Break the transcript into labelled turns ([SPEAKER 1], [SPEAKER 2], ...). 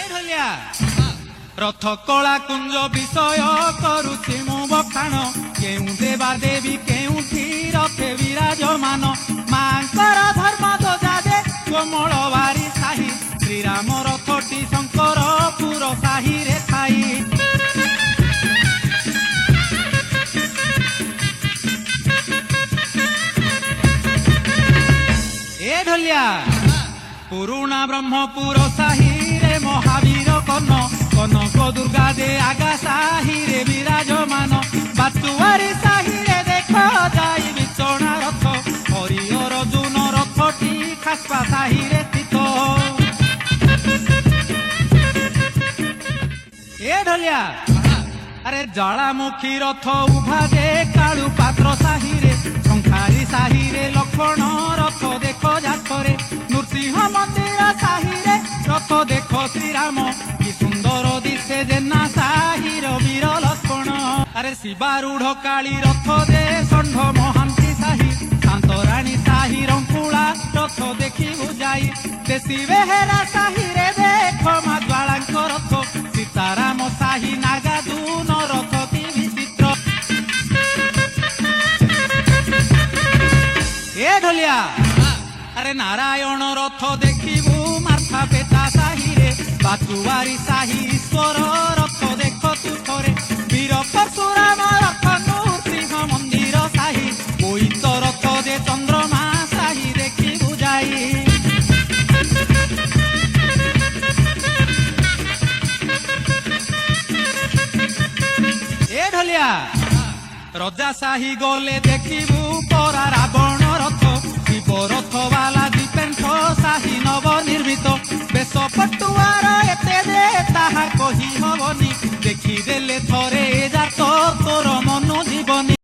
[SPEAKER 1] ঢলিয়া রথ কলা কুঞ্জ বিষয় করুছি মু বখাণ কেউ দেবা দেবী কেউঠি রথে বিরাজমান মাଙ୍କର ধর্ম ধ্বজাদে কোমଳବାରି ସାହି ଶ୍ରୀରାମ ରଥଟି ଶଙ୍କରପୁର ସାହିରେ ଥାଇ ଏ ଢଲିଆ ପୁରୁଣା ବ୍ରହ୍ମପୁର ସାହିରେ ମହାବୀର କର୍ଣ୍ଣ କନକ ଦୁର୍ଗା ଦେ ଆଗା ସାହିରେ ବିରାଜମାନ ବାତୁଆରୀ ସାହିରେ ଦେଖ ଯାଇ ବିଚଣା ରଥ ହରିହର ଜୁନ ରଥଟି ଖାସ୍ପା ସାହିରେ ସ୍ଥିତ ଏ ଢଲିଆ আরে জ্বালামুখী রথ উভা দে কালু পাত্র সাহিরে শঙ্খারি সাহিরে লক্ষ্মণ রথ দেখ যাত্রে নৃসিংহ মন্দির সাহিরে রথ দেখ শ্রীরাম কি সুন্দর দিশে জেনা সাহির বীর লক্ষ্মণ আরে শিবারূঢ় কালী রথ দে ষণ্ঢ মহান্তি সাহি শান্তরাণী সাহি রঙ্কুলা রথ দেখিবু যাই দেশী বেহেরা সাহিরে দেখ মা জ্বালাঙ্ক রথ সীতারাম সাহি নাগাদুন রথ কি বিচিত্র এ ঢলিয়া আরে নারায়ণ রথ দেখিবু মার্থা পেতা সাহিরে বাতুয়ারি সাহি ঈশ্বর রথ দেখ তু থরে বীর পরশুরাম রথ নৃসিংহ মন্দির সাহি বৈত রথ যে চন্দ্রমা সাহি দেখিবু যাই এ ঢলিয়া রজা সাহি গলে দেখিবু পরা রাবণ রথ শিব রথ বালা দীপেন্থ সাহি নব নির্মিত বেশ পটুয়ার